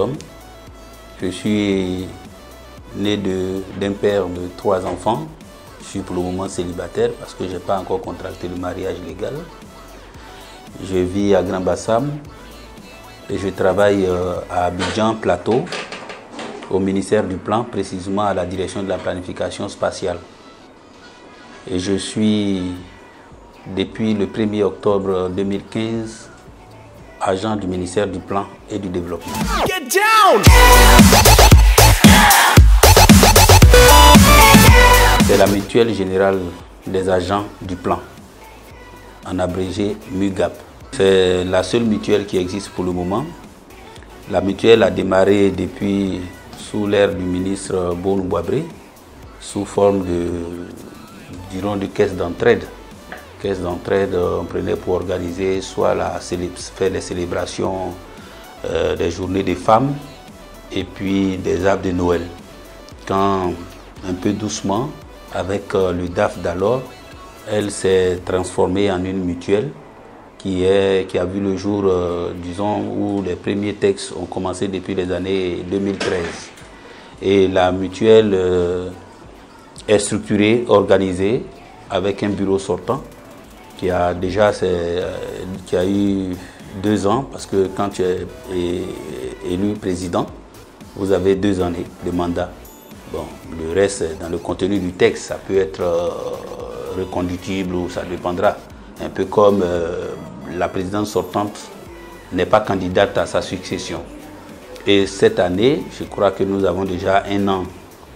l'homme. Je suis né d'un père de 3 enfants. Je suis pour le moment célibataire parce que je n'ai pas encore contracté le mariage légal. Je vis à Grand Bassam et je travaille à Abidjan Plateau, au ministère du Plan, précisément à la direction de la planification spatiale. Et je suis, depuis le 1er octobre 2015, agent du ministère du Plan et du Développement. Get down! C'est la mutuelle générale des agents du Plan, en abrégé MUGAP. C'est la seule mutuelle qui existe pour le moment. La mutuelle a démarré depuis sous l'ère du ministre Boun Boabré, sous forme de caisse d'entraide. Caisse d'entraide, on prenait pour organiser soit faire les célébrations des journées des femmes et puis des arbres de Noël. Quand, un peu doucement, avec le DAF d'alors, elle s'est transformée en une mutuelle qui a vu le jour, disons, où les premiers textes ont commencé depuis les années 2013. Et la mutuelle est structurée, organisée, avec un bureau sortant qui a eu 2 ans, parce que quand tu es élu président, vous avez 2 années de mandat. Bon, le reste, dans le contenu du texte, ça peut être reconductible ou ça dépendra. Un peu comme la présidente sortante n'est pas candidate à sa succession. Et cette année, je crois que nous avons déjà 1 an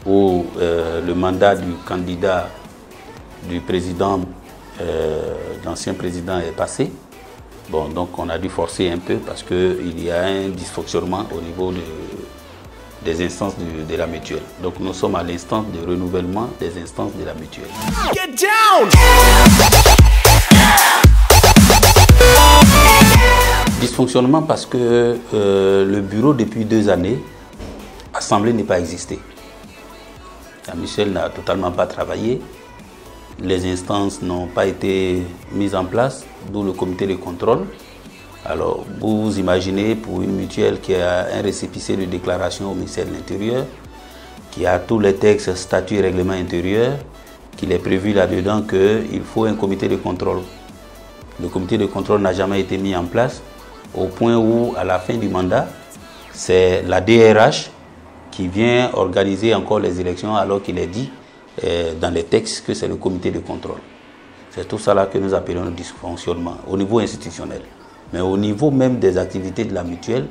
où le mandat du candidat, du président, l'ancien président est passé. Bon, donc on a dû forcer un peu parce qu'il y a un dysfonctionnement au niveau des instances de la mutuelle. Donc nous sommes à l'instance de renouvellement des instances de la mutuelle. Get down! Dysfonctionnement parce que le bureau depuis 2 années, l'Assemblée n'est pas existé. La mutuelle n'a totalement pas travaillé. Les instances n'ont pas été mises en place, d'où le comité de contrôle. Alors, vous imaginez pour une mutuelle qui a un récépissé de déclaration au ministère de l'Intérieur, qui a tous les textes, statuts et règlements intérieurs, qu'il est prévu là-dedans qu'il faut un comité de contrôle. Le comité de contrôle n'a jamais été mis en place, au point où, à la fin du mandat, c'est la DRH qui vient organiser encore les élections alors qu'il est dit dans les textes que c'est le comité de contrôle. C'est tout ça là que nous appelons le dysfonctionnement au niveau institutionnel. Mais au niveau même des activités de la mutuelle,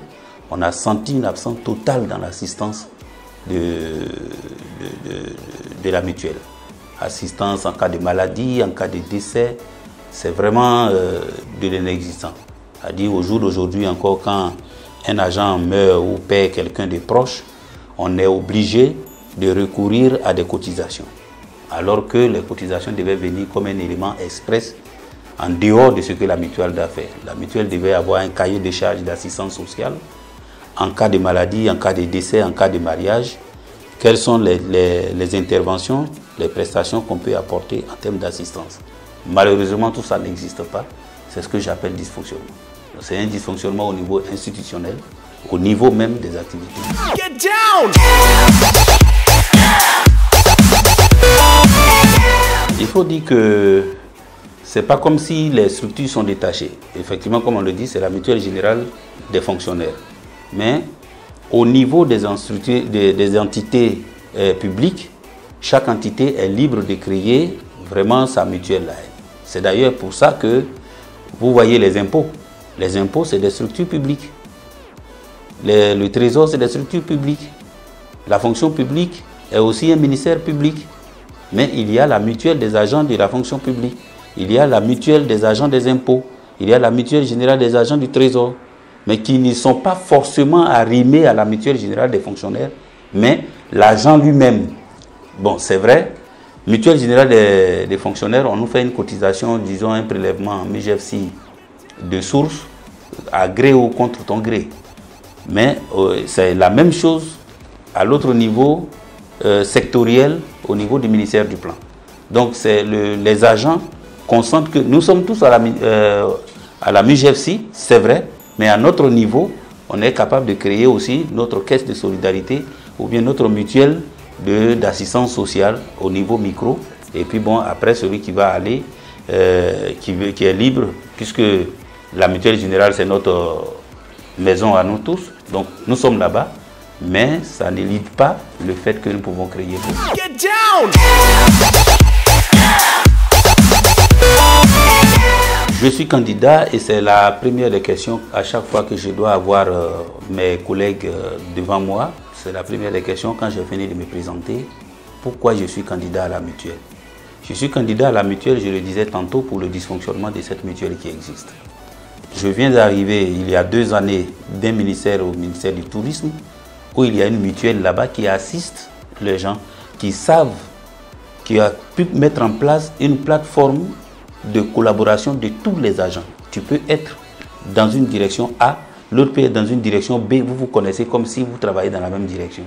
on a senti une absence totale dans l'assistance de la mutuelle. Assistance en cas de maladie, en cas de décès, c'est vraiment de l'inexistant. C'est-à-dire au jour d'aujourd'hui encore, quand un agent meurt ou perd quelqu'un de proche, on est obligé de recourir à des cotisations. Alors que les cotisations devaient venir comme un élément express en dehors de ce que la mutuelle doit faire. La mutuelle devait avoir un cahier de charges d'assistance sociale en cas de maladie, en cas de décès, en cas de mariage. Quelles sont les interventions, les prestations qu'on peut apporter en termes d'assistance. Malheureusement, tout ça n'existe pas. C'est ce que j'appelle dysfonctionnement. C'est un dysfonctionnement au niveau institutionnel, au niveau même des activités. Get down! Il faut dire que c'est pas comme si les structures sont détachées. Effectivement, comme on le dit, c'est la mutuelle générale des fonctionnaires. Mais au niveau des entités publiques, chaque entité est libre de créer vraiment sa mutuelle. C'est d'ailleurs pour ça que vous voyez les impôts. Les impôts, c'est des structures publiques. Le trésor, c'est des structures publiques. La fonction publique est aussi un ministère public. Mais il y a la mutuelle des agents de la fonction publique. Il y a la mutuelle des agents des impôts. Il y a la mutuelle générale des agents du trésor. Mais qui ne sont pas forcément arrimés à la mutuelle générale des fonctionnaires, mais l'agent lui-même. Bon, c'est vrai, mutuelle générale des fonctionnaires, on nous fait une cotisation, disons un prélèvement MUGFC de source, à gré ou contre ton gré. Mais c'est la même chose à l'autre niveau sectoriel, au niveau du ministère du Plan. Donc c'est les agents consentent que nous sommes tous à la MUGFC, c'est vrai, mais à notre niveau, on est capable de créer aussi notre caisse de solidarité ou bien notre mutuelle d'assistance sociale au niveau micro. Et puis bon, après celui qui va aller, qui est libre, puisque la mutuelle générale c'est notre maison à nous tous, donc nous sommes là-bas, mais ça n'élite pas le fait que nous pouvons créer. Get down! Je suis candidat et c'est la première des questions à chaque fois que je dois avoir mes collègues devant moi. C'est la première des questions quand j'ai fini de me présenter. Pourquoi je suis candidat à la mutuelle? Je suis candidat à la mutuelle, je le disais tantôt, pour le dysfonctionnement de cette mutuelle qui existe. Je viens d'arriver il y a 2 années d'un ministère au ministère du Tourisme, où il y a une mutuelle là-bas qui assiste les gens, qui savent, qui a pu mettre en place une plateforme de collaboration de tous les agents. Tu peux être dans une direction A, l'autre peut être dans une direction B, vous vous connaissez comme si vous travaillez dans la même direction.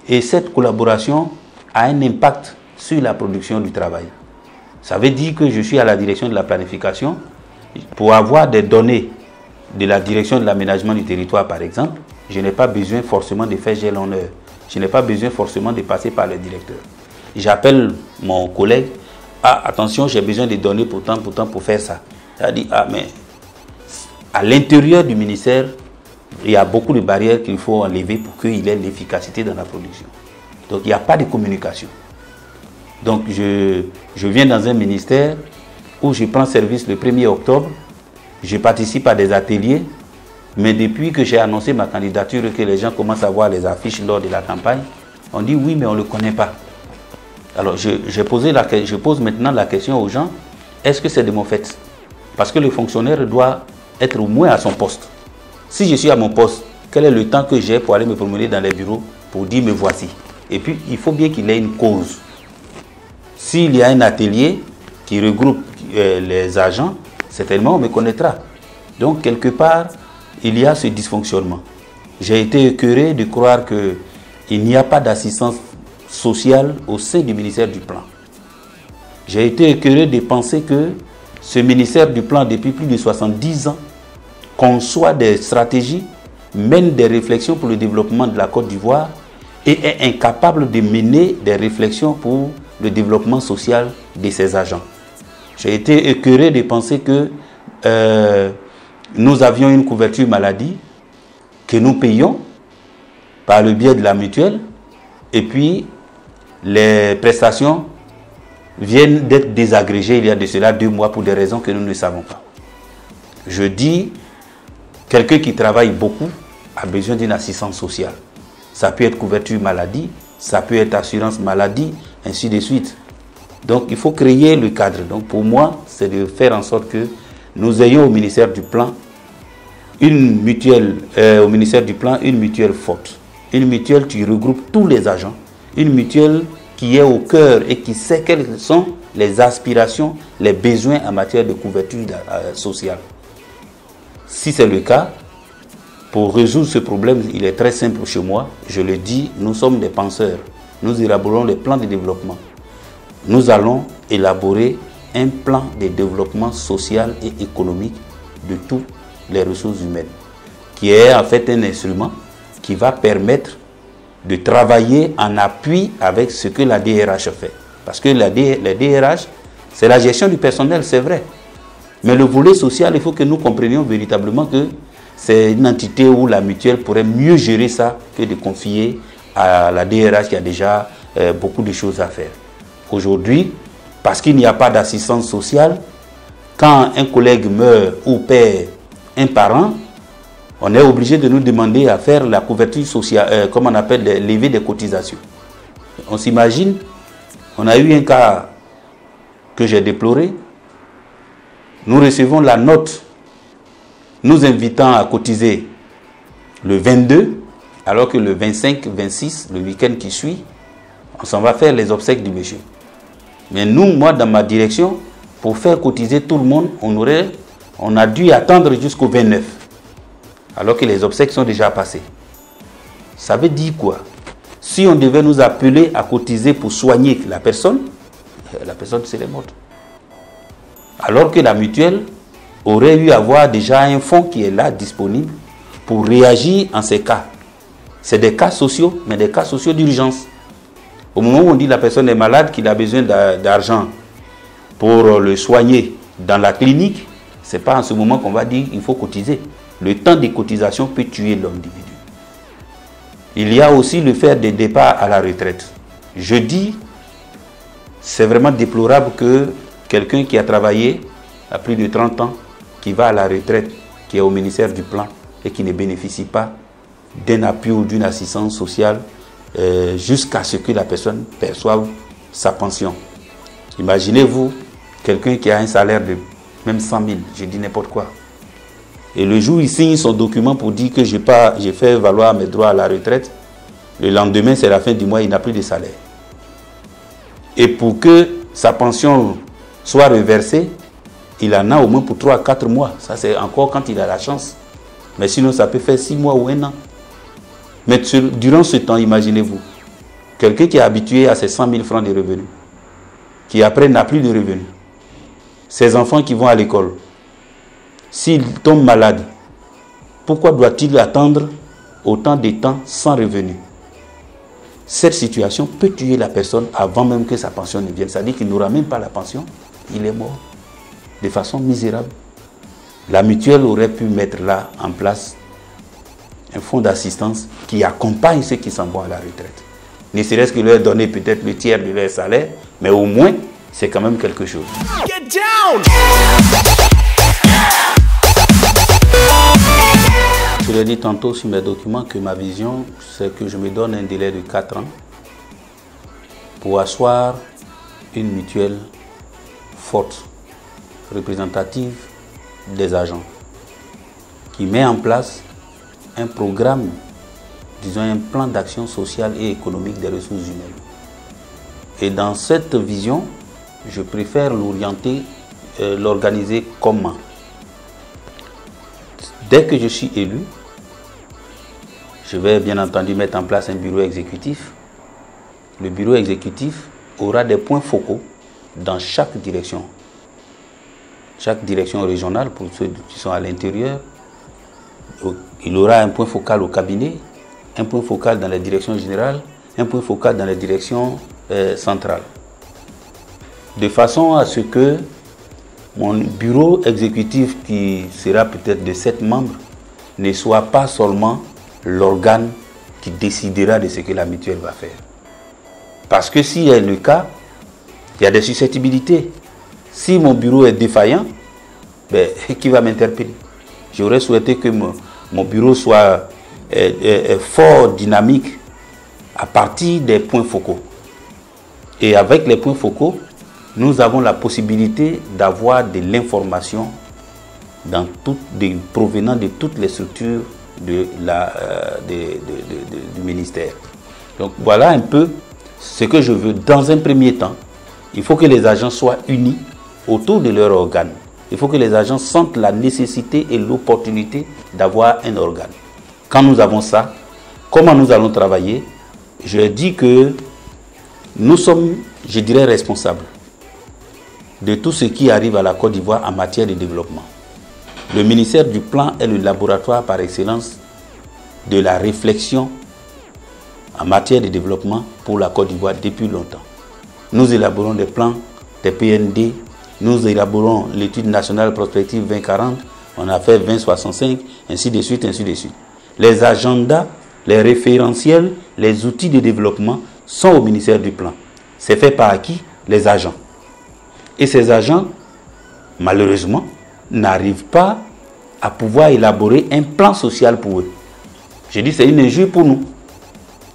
Et cette collaboration a un impact sur la production du travail. Ça veut dire que je suis à la direction de la planification. Pour avoir des données de la direction de l'aménagement du territoire, par exemple, je n'ai pas besoin forcément de faire gel en heure. Je n'ai pas besoin forcément de passer par le directeur. J'appelle mon collègue. Ah, attention, j'ai besoin de données pour temps pour faire ça. Ça dit, ah, mais à l'intérieur du ministère, il y a beaucoup de barrières qu'il faut enlever pour qu'il ait l'efficacité dans la production. Donc, il n'y a pas de communication. Donc, je viens dans un ministère où je prends service le 1er octobre. Je participe à des ateliers. Mais depuis que j'ai annoncé ma candidature et que les gens commencent à voir les affiches lors de la campagne, on dit oui, mais on ne le connaît pas. Alors, je pose maintenant la question aux gens, est-ce que c'est de mon fait? Parce que le fonctionnaire doit être au moins à son poste. Si je suis à mon poste, quel est le temps que j'ai pour aller me promener dans les bureaux pour dire me voici? Et puis, il faut bien qu'il ait une cause. S'il y a un atelier qui regroupe les agents, certainement on me connaîtra. Donc, quelque part, il y a ce dysfonctionnement. J'ai été écœuré de croire qu'il n'y a pas d'assistance sociale au sein du ministère du Plan. J'ai été écœuré de penser que ce ministère du Plan, depuis plus de 70 ans, conçoit des stratégies, mène des réflexions pour le développement de la Côte d'Ivoire et est incapable de mener des réflexions pour le développement social de ses agents. J'ai été écœuré de penser que nous avions une couverture maladie que nous payons par le biais de la mutuelle et puis les prestations viennent d'être désagrégées il y a de cela 2 mois pour des raisons que nous ne savons pas. Je dis, quelqu'un qui travaille beaucoup a besoin d'une assistance sociale. Ça peut être couverture maladie, ça peut être assurance maladie, ainsi de suite. Donc il faut créer le cadre. Donc pour moi, c'est de faire en sorte que nous ayons au ministère du Plan une mutuelle, une mutuelle forte. Une mutuelle qui regroupe tous les agents. Une mutuelle qui est au cœur et qui sait quelles sont les aspirations, les besoins en matière de couverture sociale. Si c'est le cas, pour résoudre ce problème, il est très simple chez moi. Je le dis, nous sommes des penseurs. Nous élaborons les plans de développement. Nous allons élaborer un plan de développement social et économique de toutes les ressources humaines, qui est en fait un instrument qui va permettre de travailler en appui avec ce que la DRH fait. Parce que la DRH, c'est la gestion du personnel, c'est vrai. Mais le volet social, il faut que nous comprenions véritablement que c'est une entité où la mutuelle pourrait mieux gérer ça que de confier à la DRH qui a déjà beaucoup de choses à faire. Aujourd'hui, parce qu'il n'y a pas d'assistance sociale, quand un collègue meurt ou perd un parent, on est obligé de nous demander à faire la couverture sociale, comme on appelle les levées des cotisations. On s'imagine, on a eu un cas que j'ai déploré. Nous recevons la note nous invitant à cotiser le 22, alors que le 25, 26, le week-end qui suit, on s'en va faire les obsèques du monsieur. Mais nous, moi, dans ma direction, pour faire cotiser tout le monde, on a dû attendre jusqu'au 29. Alors que les obsèques sont déjà passées. Ça veut dire quoi? Si on devait nous appeler à cotiser pour soigner la personne serait morte. Alors que la mutuelle aurait eu à avoir déjà un fonds qui est là, disponible, pour réagir en ces cas. C'est des cas sociaux, mais des cas sociaux d'urgence. Au moment où on dit que la personne est malade, qu'il a besoin d'argent pour le soigner dans la clinique, ce n'est pas en ce moment qu'on va dire qu'il faut cotiser. Le temps de cotisation peut tuer l'individu. Il y a aussi le fait des départs à la retraite. Je dis, c'est vraiment déplorable que quelqu'un qui a travaillé à plus de 30 ans, qui va à la retraite, qui est au ministère du Plan et qui ne bénéficie pas d'un appui ou d'une assistance sociale jusqu'à ce que la personne perçoive sa pension. Imaginez-vous quelqu'un qui a un salaire de même 100 000, je dis n'importe quoi. Et le jour où il signe son document pour dire que j'ai fait valoir mes droits à la retraite, le lendemain, c'est la fin du mois, il n'a plus de salaire. Et pour que sa pension soit reversée, il en a au moins pour 3 à 4 mois. Ça, c'est encore quand il a la chance. Mais sinon, ça peut faire 6 mois ou 1 an. Mais durant ce temps, imaginez-vous, quelqu'un qui est habitué à ses 100 000 francs de revenus, qui après n'a plus de revenus, ses enfants qui vont à l'école, s'il tombe malade, pourquoi doit-il attendre autant de temps sans revenus? Cette situation peut tuer la personne avant même que sa pension ne vienne. C'est-à-dire qu'il n'aura même pas la pension, il est mort de façon misérable. La mutuelle aurait pu mettre là en place un fonds d'assistance qui accompagne ceux qui s'en vont à la retraite. Ne serait-ce que leur donner peut-être le tiers de leur salaire, mais au moins, c'est quand même quelque chose. Get down! Je l'ai dit tantôt sur mes documents que ma vision, c'est que je me donne un délai de 4 ans pour asseoir une mutuelle forte, représentative des agents, qui met en place un programme, disons un plan d'action sociale et économique des ressources humaines. Et dans cette vision, je préfère l'orienter, l'organiser comment? Dès que je suis élu, je vais bien entendu mettre en place un bureau exécutif. Le bureau exécutif aura des points focaux dans chaque direction. Chaque direction régionale, pour ceux qui sont à l'intérieur, il aura un point focal au cabinet, un point focal dans la direction générale, un point focal dans la direction centrale. De façon à ce que mon bureau exécutif, qui sera peut-être de 7 membres, ne soit pas seulement l'organe qui décidera de ce que la mutuelle va faire. Parce que s'il y a le cas, il y a des susceptibilités. Si mon bureau est défaillant, ben, qui va m'interpeller? J'aurais souhaité que mon bureau soit fort, dynamique, à partir des points focaux. Et avec les points focaux, nous avons la possibilité d'avoir de l'information provenant de toutes les structures du ministère. Donc voilà un peu ce que je veux. Dans un premier temps, il faut que les agents soient unis autour de leur organe. Il faut que les agents sentent la nécessité et l'opportunité d'avoir un organe. Quand nous avons ça, comment nous allons travailler? Je dis que nous sommes, je dirais, responsables de tout ce qui arrive à la Côte d'Ivoire en matière de développement. Le ministère du Plan est le laboratoire par excellence de la réflexion en matière de développement pour la Côte d'Ivoire depuis longtemps. Nous élaborons des plans, des PND, nous élaborons l'étude nationale prospective 2040, on a fait 2065, ainsi de suite, ainsi de suite. Les agendas, les référentiels, les outils de développement sont au ministère du Plan. C'est fait par qui? Les agents. Et ces agents, malheureusement, n'arrivent pas à pouvoir élaborer un plan social pour eux. Je dis c'est une injure pour nous.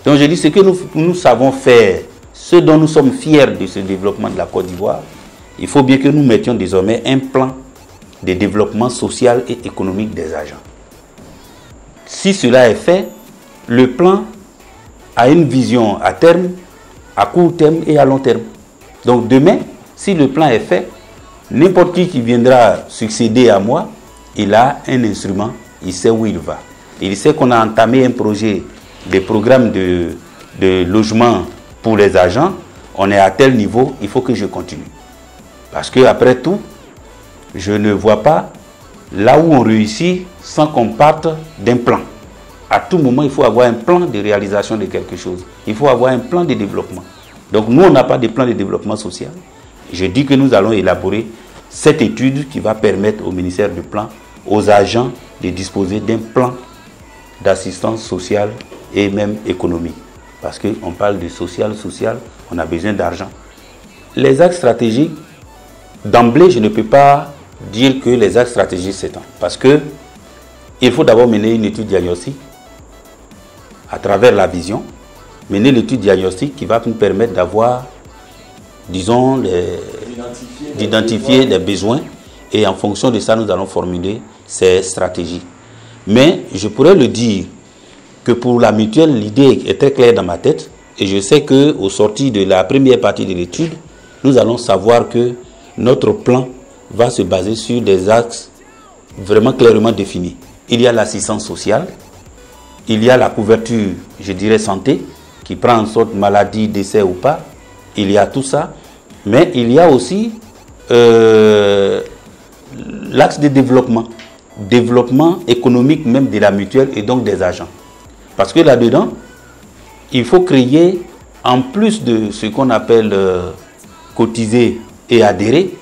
Donc je dis ce que nous savons faire, ce dont nous sommes fiers de ce développement de la Côte d'Ivoire, il faut bien que nous mettions désormais un plan de développement social et économique des agents. Si cela est fait, le plan a une vision à terme, à court terme et à long terme. Donc demain, si le plan est fait, n'importe qui viendra succéder à moi, il a un instrument, il sait où il va. Il sait qu'on a entamé un projet, des programmes de logement pour les agents, on est à tel niveau, il faut que je continue. Parce que après tout, je ne vois pas là où on réussit sans qu'on parte d'un plan. À tout moment, il faut avoir un plan de réalisation de quelque chose. Il faut avoir un plan de développement. Donc nous, on n'a pas de plan de développement social. Je dis que nous allons élaborer cette étude qui va permettre au ministère du Plan, aux agents, de disposer d'un plan d'assistance sociale et même économique. Parce qu'on parle de social, on a besoin d'argent. Les axes stratégiques, d'emblée, je ne peux pas dire que les axes stratégiques s'étendent. Parce que il faut d'abord mener une étude diagnostique à travers la vision, mener l'étude diagnostique qui va nous permettre d'avoir, disons, d'identifier les besoins et en fonction de ça, nous allons formuler ces stratégies. Mais je pourrais le dire que pour la mutuelle, l'idée est très claire dans ma tête et je sais qu'au sorti de la première partie de l'étude, nous allons savoir que notre plan va se baser sur des axes vraiment clairement définis. Il y a l'assistance sociale, il y a la couverture, je dirais santé, qui prend en sorte maladie, décès ou pas, il y a tout ça, mais il y a aussi l'axe de développement économique même de la mutuelle et donc des agents. Parce que là-dedans, il faut créer, en plus de ce qu'on appelle cotiser et adhérer,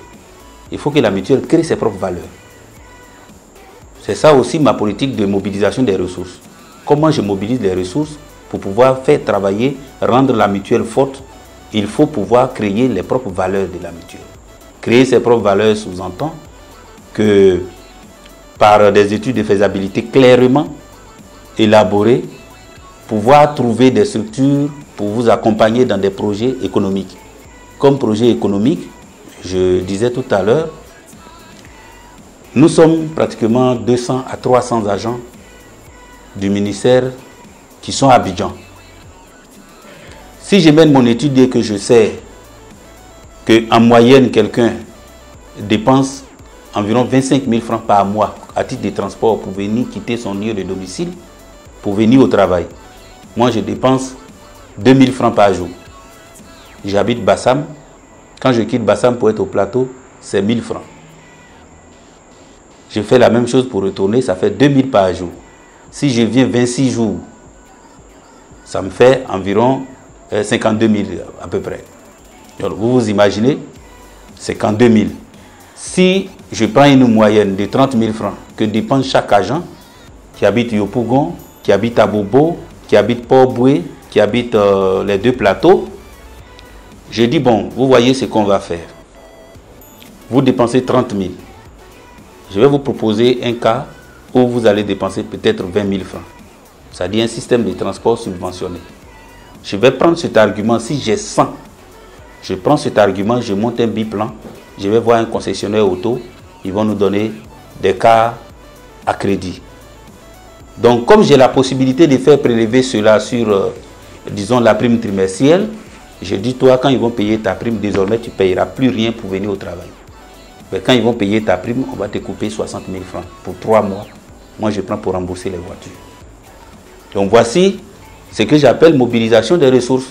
il faut que la mutuelle crée ses propres valeurs. C'est ça aussi ma politique de mobilisation des ressources. Comment je mobilise les ressources pour pouvoir faire travailler, rendre la mutuelle forte, il faut pouvoir créer les propres valeurs de la mutuelle. Créer ses propres valeurs sous-entend que par des études de faisabilité clairement élaborées, pouvoir trouver des structures pour vous accompagner dans des projets économiques. Comme projet économique, je disais tout à l'heure, nous sommes pratiquement 200 à 300 agents du ministère qui sont à Abidjan. Si je mène mon étude et que je sais qu'en moyenne, quelqu'un dépense environ 25 000 francs par mois à titre de transport pour venir quitter son lieu de domicile, pour venir au travail. Moi, je dépense 2 000 francs par jour. J'habite Bassam. Quand je quitte Bassam pour être au plateau, c'est 1 000 francs. Je fais la même chose pour retourner, ça fait 2 000 par jour. Si je viens 26 jours, ça me fait environ 52 000 à peu près. Alors, vous vous imaginez, 52 000. Si je prends une moyenne de 30 000 francs que dépense chaque agent qui habite Yopougon, qui habite à Bobo, qui habite Port-Boué, qui habite les deux plateaux, je dis bon, vous voyez ce qu'on va faire. Vous dépensez 30 000. Je vais vous proposer un cas où vous allez dépenser peut-être 20 000 francs. C'est-à-dire un système de transport subventionné. Je vais prendre cet argument, si j'ai 100, je prends cet argument, je monte un biplan, je vais voir un concessionnaire auto, ils vont nous donner des cas à crédit. Donc comme j'ai la possibilité de faire prélever cela sur, disons, la prime trimestrielle, je dis toi, quand ils vont payer ta prime, désormais tu ne payeras plus rien pour venir au travail. Mais quand ils vont payer ta prime, on va te couper 60 000 francs pour 3 mois. Moi, je prends pour rembourser les voitures. Donc voici ce que j'appelle mobilisation des ressources.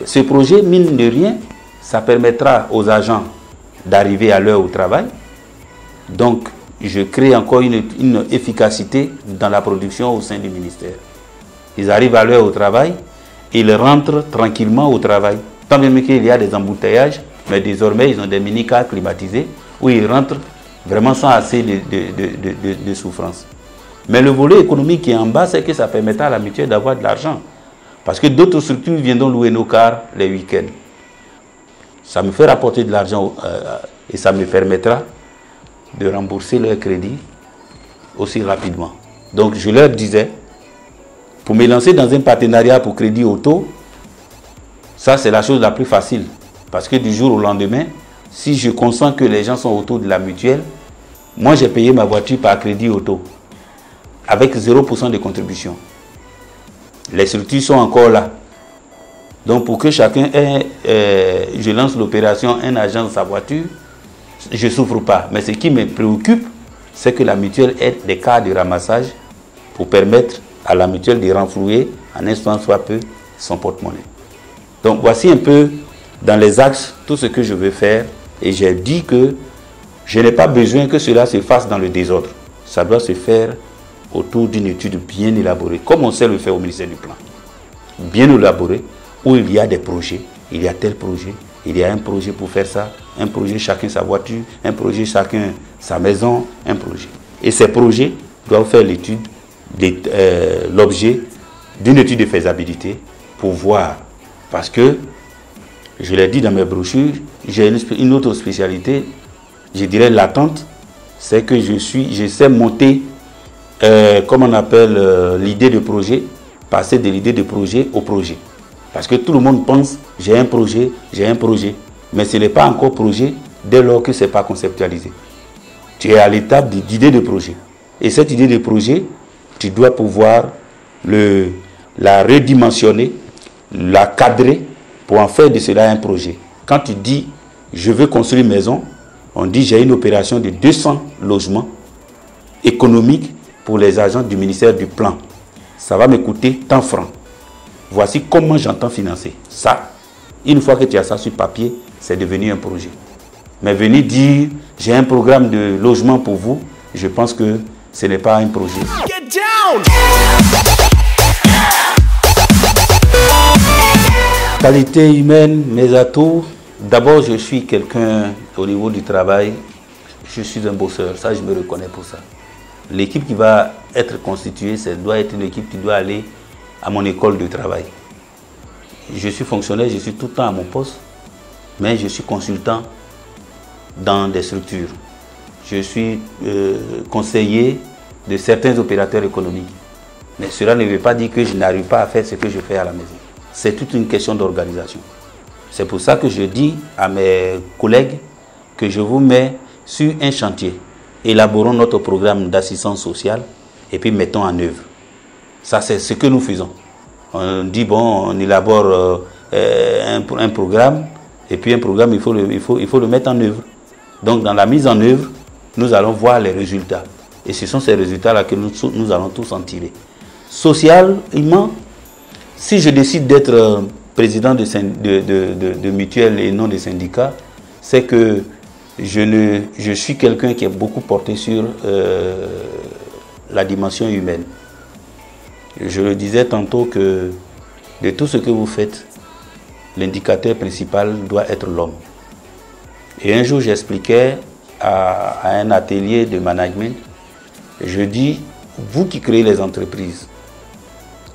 Ce projet, mine de rien, ça permettra aux agents d'arriver à l'heure au travail. Donc, je crée encore une efficacité dans la production au sein du ministère. Ils arrivent à l'heure au travail, ils rentrent tranquillement au travail. Tant bien qu'il y a des embouteillages, mais désormais, ils ont des mini-cars climatisés où ils rentrent vraiment sans assez de souffrance. Mais le volet économique qui est en bas, c'est que ça permettra à la mutuelle d'avoir de l'argent. Parce que d'autres structures viendront louer nos cars les week-ends. Ça me fait rapporter de l'argent et ça me permettra de rembourser leur crédit aussi rapidement. Donc je leur disais, pour me lancer dans un partenariat pour crédit auto, ça c'est la chose la plus facile. Parce que du jour au lendemain, si je consens que les gens sont autour de la mutuelle, moi j'ai payé ma voiture par crédit auto, avec 0% de contribution. Les structures sont encore là. Donc pour que chacun ait, je lance l'opération, un agent de sa voiture, je ne souffre pas. Mais ce qui me préoccupe, c'est que la mutuelle ait des cas de ramassage pour permettre à la mutuelle de renflouer en instant soit peu son porte-monnaie. Donc voici un peu dans les axes tout ce que je veux faire. Et j'ai dit que Je n'ai pas besoin que cela se fasse dans le désordre. Ça doit se faire autour d'une étude bien élaborée, comme on sait le faire au ministère du Plan. Bien élaborée, où il y a des projets, il y a tel projet, il y a un projet pour faire ça, un projet chacun sa voiture, un projet chacun sa maison, un projet. Et ces projets doivent faire l'étude, l'objet d'une étude de faisabilité pour voir. Parce que, je l'ai dit dans mes brochures, j'ai une autre spécialité, je dirais latente, c'est que je sais monter, comme on appelle l'idée de projet, passer de l'idée de projet au projet. Parce que tout le monde pense, j'ai un projet, mais ce n'est pas encore projet dès lors que ce n'est pas conceptualisé. Tu es à l'étape d'idée de projet. Et cette idée de projet, tu dois pouvoir la redimensionner, la cadrer pour en faire de cela un projet. Quand tu dis, je veux construire une maison, on dit, j'ai une opération de 200 logements économiques pour les agents du ministère du Plan. Ça va me coûter tant francs. Voici comment j'entends financer. Ça, une fois que tu as ça sur papier, c'est devenu un projet. Mais venir dire, j'ai un programme de logement pour vous, je pense que ce n'est pas un projet. Get down! Qualité humaine, mes atouts. D'abord, je suis quelqu'un au niveau du travail. Je suis un bosseur, ça je me reconnais pour ça. L'équipe qui va être constituée, ça doit être une équipe qui doit aller à mon école de travail. Je suis fonctionnaire, je suis tout le temps à mon poste, mais je suis consultant dans des structures. Je suis conseiller de certains opérateurs économiques. Mais cela ne veut pas dire que je n'arrive pas à faire ce que je fais à la maison. C'est toute une question d'organisation. C'est pour ça que je dis à mes collègues que je vous mets sur un chantier. Élaborons notre programme d'assistance sociale et puis mettons en œuvre. Ça, c'est ce que nous faisons. On dit, bon, on élabore un programme et puis un programme, il faut le mettre en œuvre. Donc, dans la mise en œuvre, nous allons voir les résultats. Et ce sont ces résultats-là que nous allons tous en tirer. Socialement, si je décide d'être président de mutuelle et non de syndicat, c'est que je suis quelqu'un qui est beaucoup porté sur la dimension humaine. Je le disais tantôt que de tout ce que vous faites, l'indicateur principal doit être l'homme. Et un jour, j'expliquais à un atelier de management, je dis, vous qui créez les entreprises,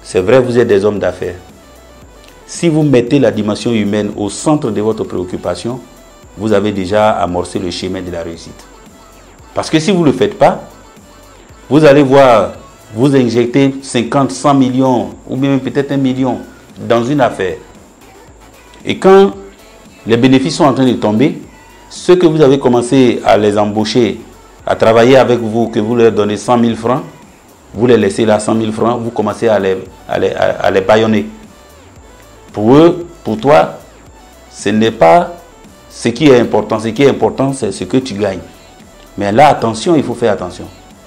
c'est vrai, vous êtes des hommes d'affaires. Si vous mettez la dimension humaine au centre de votre préoccupation, vous avez déjà amorcé le chemin de la réussite. Parce que si vous ne le faites pas, vous allez voir, vous injecter 50, 100 millions ou même peut-être 1 million dans une affaire. Et quand les bénéfices sont en train de tomber, ceux que vous avez commencé à les embaucher, à travailler avec vous, que vous leur donnez 100 000 francs, vous les laissez là 100 000 francs, vous commencez à les bâillonner. Pour eux, pour toi, ce n'est pas ce qui est important. Ce qui est important, c'est ce que tu gagnes. Mais là, attention, il faut faire attention.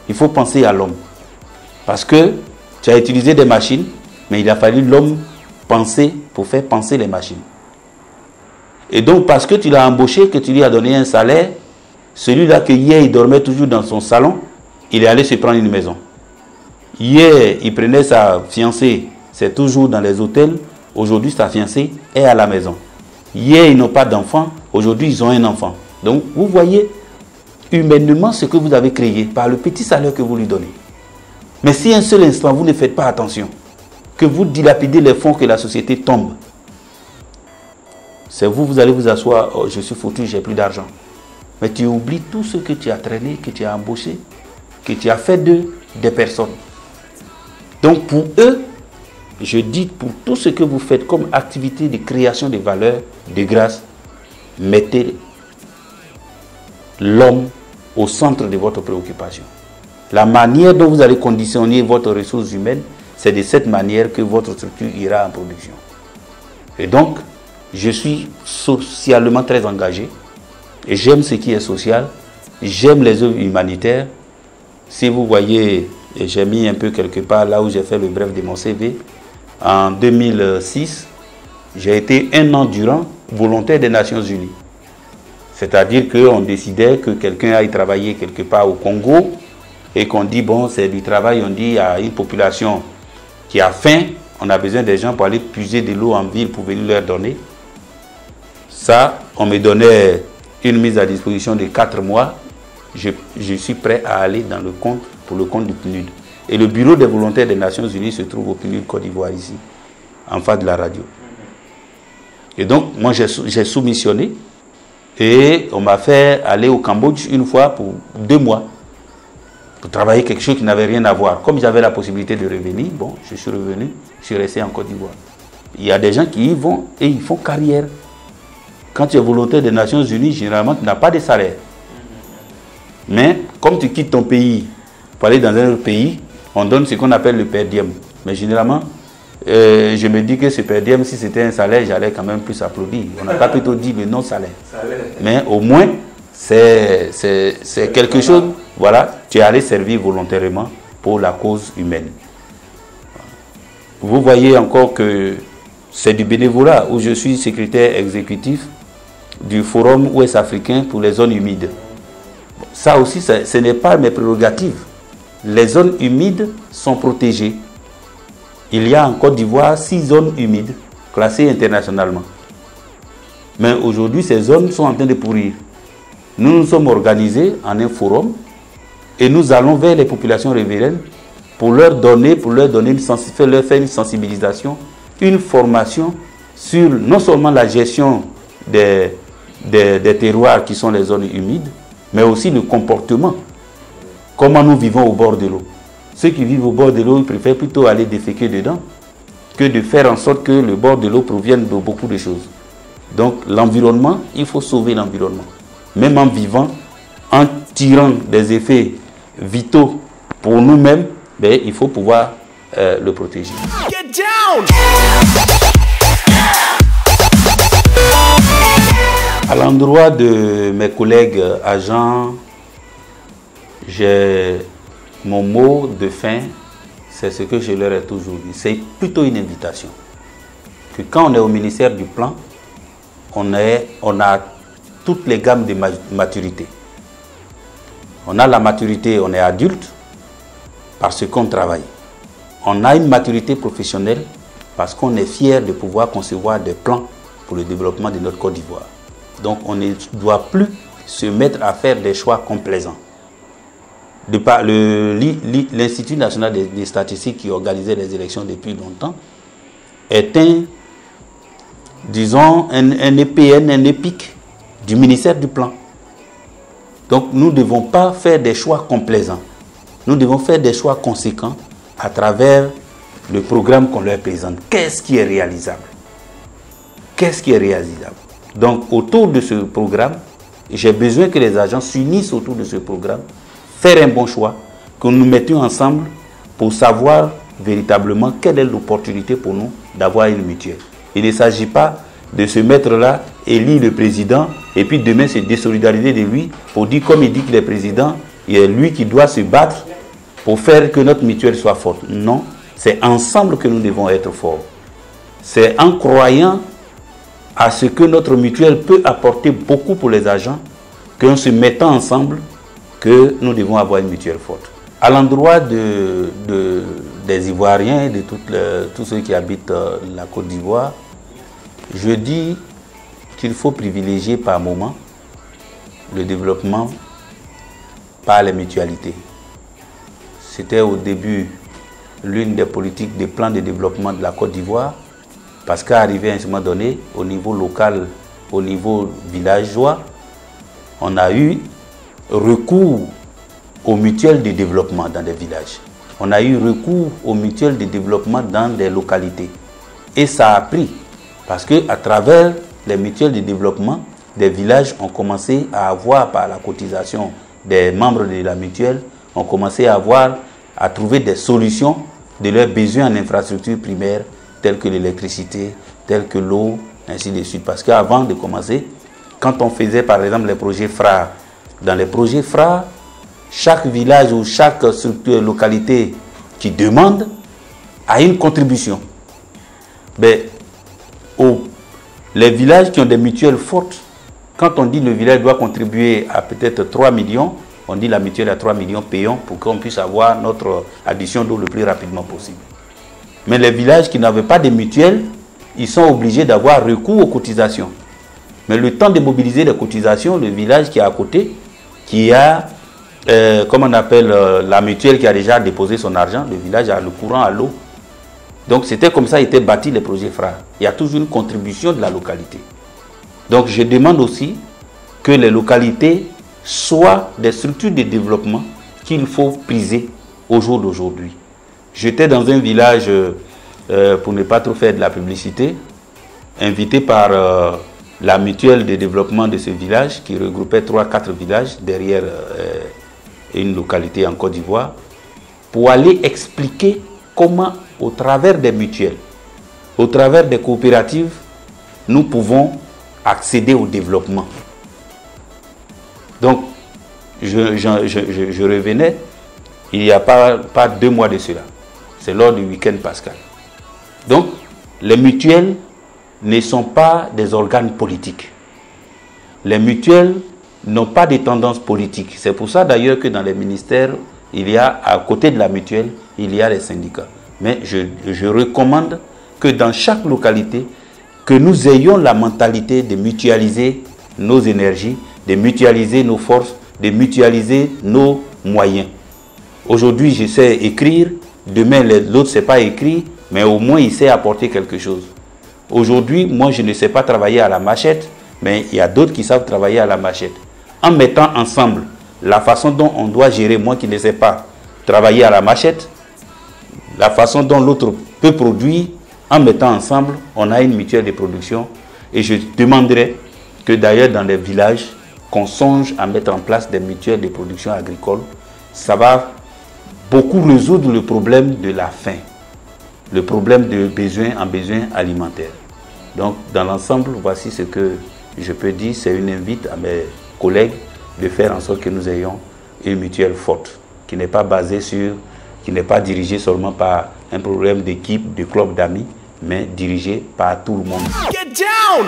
Il faut penser à l'homme. Parce que tu as utilisé des machines, mais il a fallu l'homme penser pour faire penser les machines. Et donc, parce que tu l'as embauché, que tu lui as donné un salaire, celui-là que hier, il dormait toujours dans son salon, il est allé se prendre une maison. Hier, il prenait sa fiancée, c'est toujours dans les hôtels. Aujourd'hui, sa fiancée est à la maison. Hier, ils n'ont pas d'enfant. Aujourd'hui, ils ont un enfant. Donc, vous voyez humainement ce que vous avez créé par le petit salaire que vous lui donnez. Mais si un seul instant, vous ne faites pas attention, que vous dilapidez les fonds, que la société tombe, c'est vous allez vous asseoir, oh, je suis foutu, j'ai plus d'argent. Mais tu oublies tout ce que tu as traîné, que tu as embauché, que tu as fait des personnes. Donc pour eux, je dis pour tout ce que vous faites comme activité de création de valeur, de grâce, mettez l'homme au centre de votre préoccupation. La manière dont vous allez conditionner votre ressource humaine, c'est de cette manière que votre structure ira en production. Et donc, je suis socialement très engagé et j'aime ce qui est social, j'aime les œuvres humanitaires. Si vous voyez, j'ai mis un peu quelque part là où j'ai fait le bref de mon CV, en 2006, j'ai été 1 an durant volontaire des Nations Unies. C'est-à-dire qu'on décidait que quelqu'un aille travailler quelque part au Congo et qu'on dit, bon, c'est du travail, on dit à une population qui a faim, on a besoin des gens pour aller puiser de l'eau en ville pour venir leur donner. Ça, on me donnait une mise à disposition de 4 mois. Je suis prêt à aller dans le compte, pour le compte du PNUD. Et le bureau des volontaires des Nations Unies se trouve au PNUD Côte d'Ivoire, ici, en face de la radio. Et donc, moi, j'ai soumissionné et on m'a fait aller au Cambodge une fois pour 2 mois pour travailler quelque chose qui n'avait rien à voir. Comme j'avais la possibilité de revenir, bon, je suis revenu, je suis resté en Côte d'Ivoire. Il y a des gens qui y vont et ils font carrière. Quand tu es volontaire des Nations Unies, généralement, tu n'as pas de salaire. Mais comme tu quittes ton pays pour aller dans un autre pays, on donne ce qu'on appelle le per diem. Mais généralement, je me dis que ce per diem, si c'était un salaire, j'allais quand même plus applaudir. On n'a pas plutôt dit le non-salaire. Mais au moins, c'est quelque chose, voilà, tu es allé servir volontairement pour la cause humaine. Vous voyez encore que c'est du bénévolat où je suis secrétaire exécutif du Forum ouest-africain pour les zones humides. Ça aussi, ce n'est pas mes prérogatives. Les zones humides sont protégées. Il y a en Côte d'Ivoire 6 zones humides classées internationalement. Mais aujourd'hui, ces zones sont en train de pourrir. Nous nous sommes organisés en un forum et nous allons vers les populations riveraines pour leur faire une sensibilisation, une formation sur non seulement la gestion des terroirs qui sont les zones humides, mais aussi le comportement. Comment nous vivons au bord de l'eau. Ceux qui vivent au bord de l'eau, ils préfèrent plutôt aller déféquer dedans que de faire en sorte que le bord de l'eau provienne de beaucoup de choses. Donc l'environnement, il faut sauver l'environnement. Même en vivant, en tirant des effets vitaux pour nous-mêmes, ben, il faut pouvoir le protéger. Get down! À l'endroit de mes collègues agents, j'ai mon mot de fin, c'est ce que je leur ai toujours dit. C'est plutôt une invitation. Que quand on est au ministère du Plan, on a toutes les gammes de maturité. On a la maturité, on est adulte, parce qu'on travaille. On a une maturité professionnelle, parce qu'on est fier de pouvoir concevoir des plans pour le développement de notre Côte d'Ivoire. Donc on ne doit plus se mettre à faire des choix complaisants. L'Institut national des statistiques qui organisait les élections depuis longtemps est un EPN, un EPIC du ministère du Plan. Donc nous ne devons pas faire des choix complaisants. Nous devons faire des choix conséquents à travers le programme qu'on leur présente. Qu'est-ce qui est réalisable? Qu'est-ce qui est réalisable? Donc autour de ce programme, j'ai besoin que les agents s'unissent autour de ce programme, faire un bon choix, que nous mettions ensemble pour savoir véritablement quelle est l'opportunité pour nous d'avoir une mutuelle. Il ne s'agit pas de se mettre là, élire le président, et puis demain se désolidariser de lui, pour dire comme il dit qu'il est président, il est lui qui doit se battre pour faire que notre mutuelle soit forte. Non, c'est ensemble que nous devons être forts. C'est en croyant à ce que notre mutuelle peut apporter beaucoup pour les agents, qu'en se mettant ensemble, que nous devons avoir une mutuelle forte. À l'endroit des Ivoiriens et de tous ceux qui habitent la Côte d'Ivoire, je dis qu'il faut privilégier par moment le développement par les mutualités. C'était au début l'une des politiques des plans de développement de la Côte d'Ivoire, parce qu'arrivé à un moment donné, au niveau local, au niveau villageois, on a eu recours aux mutuelles de développement dans des villages. On a eu recours aux mutuelles de développement dans des localités. Et ça a pris, parce qu'à travers les mutuelles de développement, des villages ont commencé à avoir, par la cotisation des membres de la mutuelle, ont commencé à trouver des solutions de leurs besoins en infrastructures primaires, telles que l'électricité, telles que l'eau, ainsi de suite. Parce qu'avant de commencer, quand on faisait par exemple les projets FRA, dans les projets FRA, chaque village ou chaque structure, localité qui demande a une contribution. Mais les villages qui ont des mutuelles fortes Quand on dit le village doit contribuer à peut-être 3 millions, on dit la mutuelle à 3 millions payons pour qu'on puisse avoir notre addition d'eau le plus rapidement possible. Mais les villages qui n'avaient pas de mutuelle, ils sont obligés d'avoir recours aux cotisations. Mais le temps de mobiliser les cotisations, le village qui est à côté, qui a, comme on appelle la mutuelle qui a déjà déposé son argent, le village a le courant à l'eau. Donc c'était comme ça étaient bâtis les projets Fra. Il y a toujours une contribution de la localité. Donc je demande aussi que les localités soient des structures de développement qu'il faut priser au jour d'aujourd'hui. J'étais dans un village, pour ne pas trop faire de la publicité, invité par la mutuelle de développement de ce village qui regroupait 3-4 villages derrière une localité en Côte d'Ivoire, pour aller expliquer comment, au travers des mutuelles, au travers des coopératives, nous pouvons accéder au développement. Donc, je revenais, il n'y a pas 2 mois de cela. C'est lors du week-end pascal. Donc, les mutuelles ne sont pas des organes politiques. Les mutuelles n'ont pas de tendance politique. C'est pour ça d'ailleurs que dans les ministères, il y a, à côté de la mutuelle, il y a les syndicats. Mais je recommande que dans chaque localité, que nous ayons la mentalité de mutualiser nos énergies, de mutualiser nos forces, de mutualiser nos moyens. Aujourd'hui, je sais écrire, demain l'autre ne sait pas écrire, mais au moins il sait apporter quelque chose. Aujourd'hui, moi je ne sais pas travailler à la machette, mais il y a d'autres qui savent travailler à la machette. En mettant ensemble la façon dont on doit gérer, moi qui ne sais pas travailler à la machette, la façon dont l'autre peut produire, en mettant ensemble, on a une mutuelle de production. Et je demanderais que d'ailleurs dans les villages, qu'on songe à mettre en place des mutuelles de production agricole. Ça va beaucoup résoudre le problème de la faim, le problème de besoin alimentaire. Donc dans l'ensemble, voici ce que je peux dire. C'est une invite à mes collègues de faire en sorte que nous ayons une mutuelle forte, qui n'est pas basée sur, qui n'est pas dirigée seulement par un problème d'équipe, de club d'amis, mais dirigée par tout le monde. Get down!